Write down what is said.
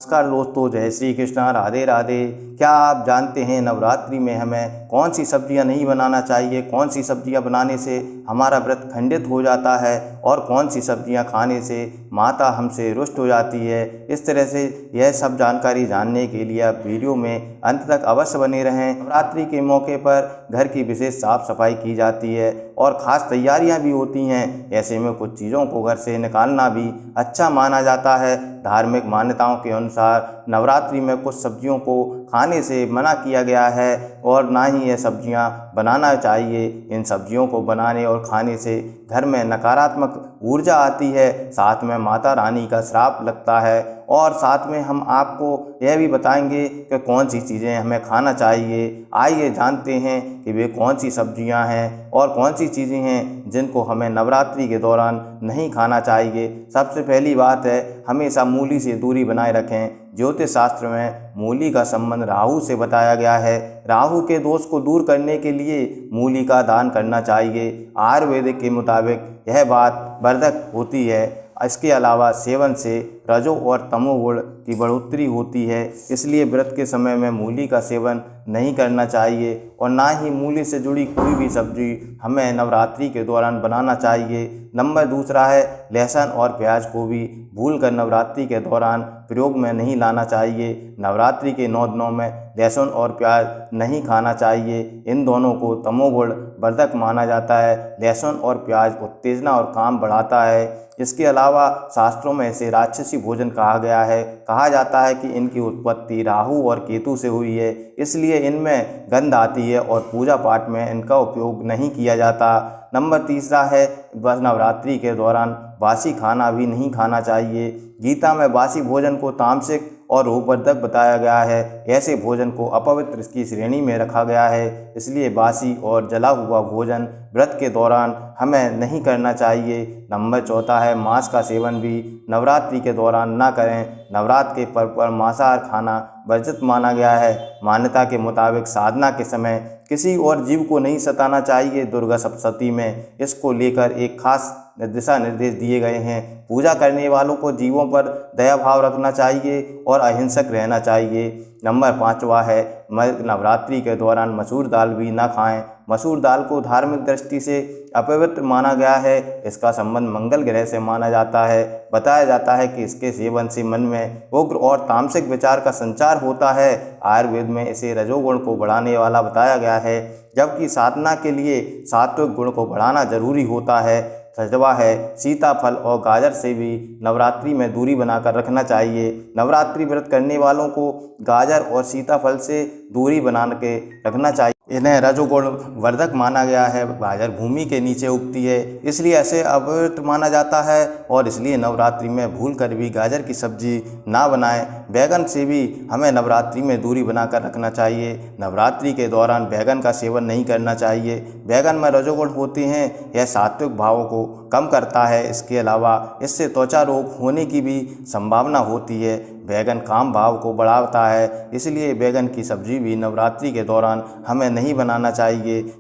नमस्कार दोस्तों, जय श्री कृष्णा, राधे राधे। क्या आप जानते हैं नवरात्रि में हमें कौन सी सब्जियां नहीं बनाना चाहिए, कौन सी सब्जियां बनाने से हमारा व्रत खंडित हो जाता है और कौन सी सब्जियां खाने से माता हमसे रुष्ट हो जाती है। इस तरह से यह सब जानकारी जानने के लिए आप वीडियो में अंत तक अवश्य बने रहें। नवरात्रि के मौके पर घर की विशेष साफ सफाई की जाती है और ख़ास तैयारियां भी होती हैं। ऐसे में कुछ चीज़ों को घर से निकालना भी अच्छा माना जाता है। धार्मिक मान्यताओं के अनुसार नवरात्रि में कुछ सब्जियों को खाने से मना किया गया है और ना ही ये सब्जियां बनाना चाहिए। इन सब्जियों को बनाने और खाने से घर में नकारात्मक ऊर्जा आती है, साथ में माता रानी का श्राप लगता है। और साथ में हम आपको यह भी बताएंगे कि कौन सी चीज़ें हमें खाना चाहिए। आइए जानते हैं कि वे कौन सी सब्जियां हैं और कौन सी चीज़ें हैं जिनको हमें नवरात्रि के दौरान नहीं खाना चाहिए। सबसे पहली बात है, हमेशा मूली से दूरी बनाए रखें। ज्योतिष शास्त्र में मूली का संबंध राहु से बताया गया है। राहु के दोष को दूर करने के लिए मूली का दान करना चाहिए। आयुर्वेदिक के मुताबिक यह बात वर्धक होती है। इसके अलावा सेवन से रजो और तमोगुण की बढ़ोतरी होती है, इसलिए व्रत के समय में मूली का सेवन नहीं करना चाहिए और ना ही मूली से जुड़ी कोई भी सब्जी हमें नवरात्रि के दौरान बनाना चाहिए। नंबर दूसरा है, लहसुन और प्याज को भी भूलकर नवरात्रि के दौरान प्रयोग में नहीं लाना चाहिए। नवरात्रि के 9 दिनों में लहसुन और प्याज नहीं खाना चाहिए। इन दोनों को तमोगुण वर्धक माना जाता है। लहसुन और प्याज उत्तेजना और काम बढ़ाता है। इसके अलावा शास्त्रों में इसे राक्षसी भोजन कहा गया है। कहा जाता है कि इनकी उत्पत्ति राहु और केतु से हुई है, इसलिए इनमें गंध आती है और पूजा पाठ में इनका उपयोग नहीं किया जाता। नंबर तीसरा है, बस नवरात्रि के दौरान बासी खाना भी नहीं खाना चाहिए। गीता में बासी भोजन को तामसिक और रूपवर्धक बताया गया है। ऐसे भोजन को अपवित्र की श्रेणी में रखा गया है, इसलिए बासी और जला हुआ भोजन व्रत के दौरान हमें नहीं करना चाहिए। नंबर चौथा है, मांस का सेवन भी नवरात्रि के दौरान ना करें। नवरात्र के पर्व पर मांसाहार खाना वर्जित माना गया है। मान्यता के मुताबिक साधना के समय किसी और जीव को नहीं सताना चाहिए। दुर्गा सप्तशती में इसको लेकर एक खास दिशा निर्देश दिए गए हैं। पूजा करने वालों को जीवों पर दया भाव रखना चाहिए और अहिंसक रहना चाहिए। नंबर 5वां है, नवरात्रि के दौरान मसूर दाल भी ना खाएं। मसूर दाल को धार्मिक दृष्टि से अपवित्र माना गया है। इसका संबंध मंगल ग्रह से माना जाता है। बताया जाता है कि इसके सेवन से मन में उग्र और तामसिक विचार का संचार होता है। आयुर्वेद में इसे रजोगुण को बढ़ाने वाला बताया गया है, जबकि साधना के लिए सात्विक गुण को बढ़ाना जरूरी होता है। सजवा है, सीताफल और गाजर से भी नवरात्रि में दूरी बनाकर रखना चाहिए। नवरात्रि व्रत करने वालों को गाजर और सीताफल से दूरी बना के रखना चाहिए। इन्हें रजोगुण वर्धक माना गया है। गाजर भूमि के नीचे उगती है, इसलिए ऐसे अपवित्र माना जाता है और इसलिए नवरात्रि में भूल कर भी गाजर की सब्जी ना बनाएं। बैगन से भी हमें नवरात्रि में दूरी बनाकर रखना चाहिए। नवरात्रि के दौरान बैगन का सेवन नहीं करना चाहिए। बैगन में रजोगुण होते हैं, यह सात्विक भावों को कम करता है। इसके अलावा इससे त्वचा रोग होने की भी संभावना होती है। बैगन काम भाव को बढ़ाता है, इसलिए बैगन की सब्जी भी नवरात्रि के दौरान हमें नहीं बनाना चाहिए।